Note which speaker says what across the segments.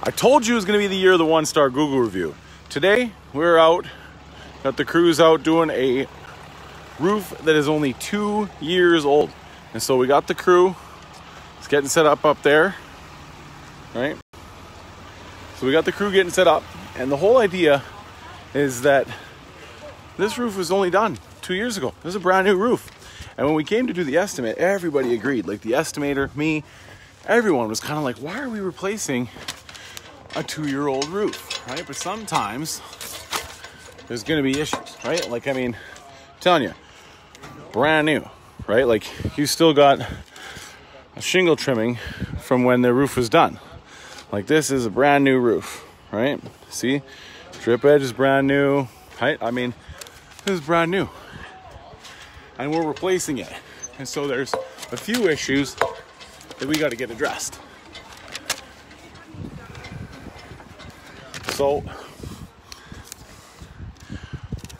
Speaker 1: I told you it was going to be the year of the 1-star Google review. Today, we're out, got the crews out doing a roof that is only 2 years old. And so we got the crew, it's getting set up there, right? So we got the crew getting set up, and the whole idea is that this roof was only done 2 years ago. This is a brand new roof. And when we came to do the estimate, everybody agreed. Like the estimator, me, everyone was kind of like, why are we replacing a 2-year-old roof, right? But sometimes there's gonna be issues, right? Like, I mean, I'm telling you, brand new, right? Like you still got a shingle trimming from when the roof was done. Like this is a brand new roof, right? See, drip edge is brand new, right? I mean, this is brand new. And we're replacing it. And so there's a few issues that we got to get addressed. So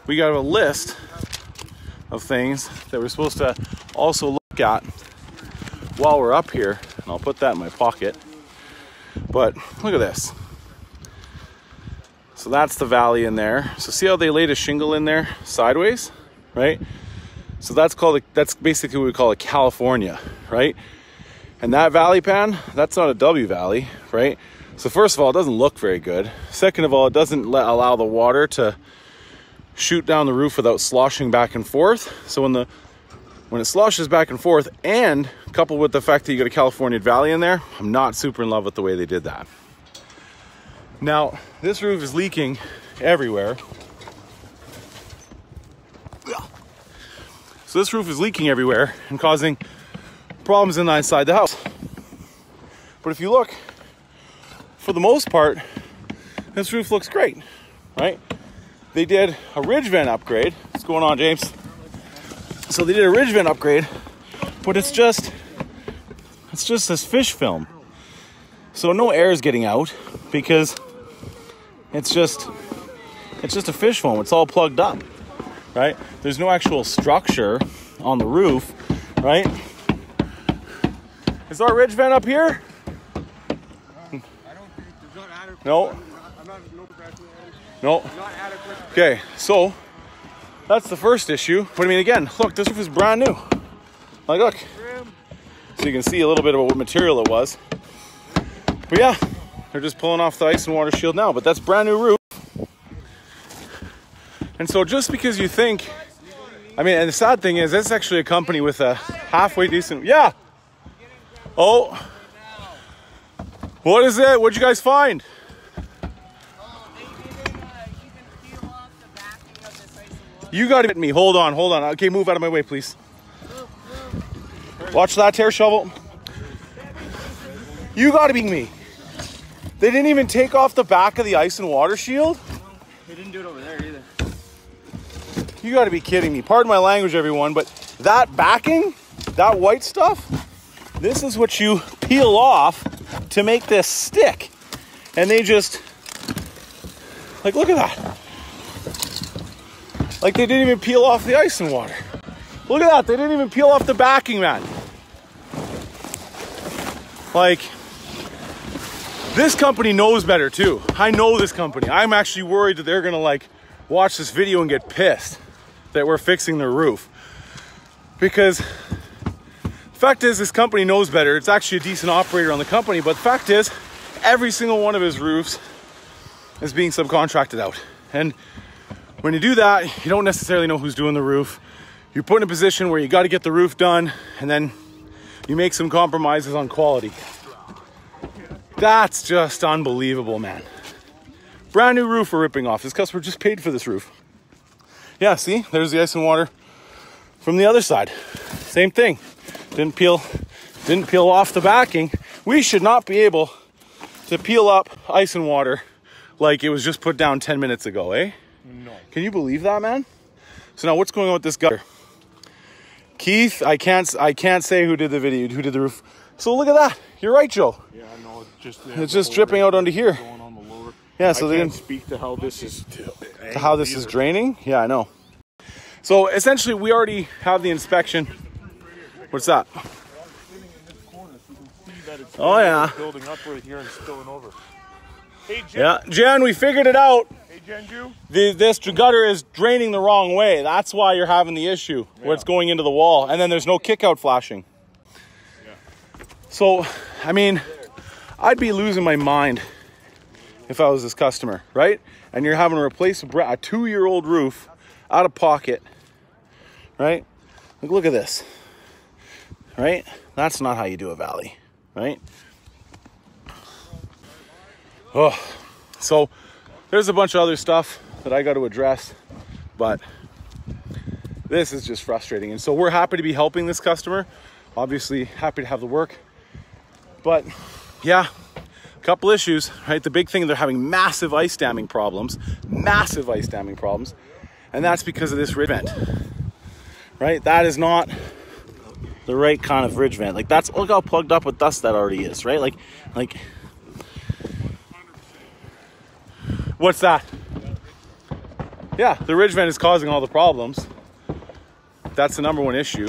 Speaker 1: we got a list of things that we're supposed to also look at while we're up here. And I'll put that in my pocket. But look at this. So that's the valley in there. So see how they laid a shingle in there sideways, right? So that's basically what we call a California, right? And that valley pan, that's not a W valley, right? So first of all, it doesn't look very good. Second of all, it doesn't allow the water to shoot down the roof without sloshing back and forth. So when it sloshes back and forth, and coupled with the fact that you got a California valley in there, I'm not super in love with the way they did that. Now, this roof is leaking everywhere. So this roof is leaking everywhere and causing problems inside the house. But if you look, for the most part, this roof looks great, right? They did a ridge vent upgrade. What's going on, James? So they did a ridge vent upgrade, but it's just this fish film. So no air is getting out because it's just a fish film. It's all plugged up, right? There's no actual structure on the roof, right? Is our ridge vent up here?
Speaker 2: I don't think there's not adequate.
Speaker 1: No.
Speaker 2: I'm not
Speaker 1: No.
Speaker 2: not adequate.
Speaker 1: Okay, so that's the first issue. But I mean, again, look, this roof is brand new. Like, look. So you can see a little bit of what material it was. But yeah, they're just pulling off the ice and water shield now. But that's brand new roof. And so just because you think, I mean, and the sad thing is, that's actually a company with a halfway decent, yeah. Oh, what is it? What'd you guys find? You gotta hit me. Hold on. Okay, move out of my way, please. Watch that tear shovel. You gotta be me. They didn't even take off the back of the ice and water shield?
Speaker 2: They didn't do it over there either.
Speaker 1: You gotta be kidding me. Pardon my language, everyone, but that backing, that white stuff, this is what you peel off to make this stick. And they just, like, look at that. Like, they didn't even peel off the ice and water. Look at that, they didn't even peel off the backing, man. Like, this company knows better too. I know this company. I'm actually worried that they're gonna like watch this video and get pissed that we're fixing their roof. Because the fact is, this company knows better. It's actually a decent operator on the company, but the fact is, every single one of his roofs is being subcontracted out. And when you do that, you don't necessarily know who's doing the roof. You're put in a position where you got to get the roof done, and then you make some compromises on quality. That's just unbelievable, man. Brand new roof we're ripping off. This customer just paid for this roof. Yeah, see, there's the ice and water from the other side. Same thing. Didn't peel off the backing. We should not be able to peel up ice and water like it was just put down 10 minutes ago, eh?
Speaker 2: No.
Speaker 1: Can you believe that, man? So now what's going on with this gutter? Keith, I can't say who did the video, who did the roof. So look at that. You're right, Joe.
Speaker 2: Yeah, I know.
Speaker 1: It's just dripping out onto here.
Speaker 2: Going on the lower.
Speaker 1: Yeah, so they
Speaker 2: can't
Speaker 1: didn't
Speaker 2: speak to how this is.
Speaker 1: To how this is draining. Yeah, I know. So essentially, we already have the inspection. What's that?
Speaker 2: that it's
Speaker 1: oh yeah,
Speaker 2: building up right here and spilling over. Hey, Jen.
Speaker 1: Yeah, Jen, we figured it out.
Speaker 2: Hey, Genju.
Speaker 1: This gutter is draining the wrong way. That's why you're having the issue, where it's going into the wall. And then there's no kick out flashing.
Speaker 2: Yeah.
Speaker 1: So, I mean, I'd be losing my mind if I was this customer, right? And you're having to replace a 2-year-old roof out of pocket, right? Like, look at this, right? That's not how you do a valley, right? Oh, so there's a bunch of other stuff that I got to address, but this is just frustrating. And so we're happy to be helping this customer. Obviously happy to have the work, but yeah, a couple issues, right? The big thing, they're having massive ice damming problems, and that's because of this ridge vent, right? That is not the right kind of ridge vent. Like, that's, look how plugged up with dust that already is, right? Like, what's that? Yeah, the ridge vent is causing all the problems. That's the number one issue.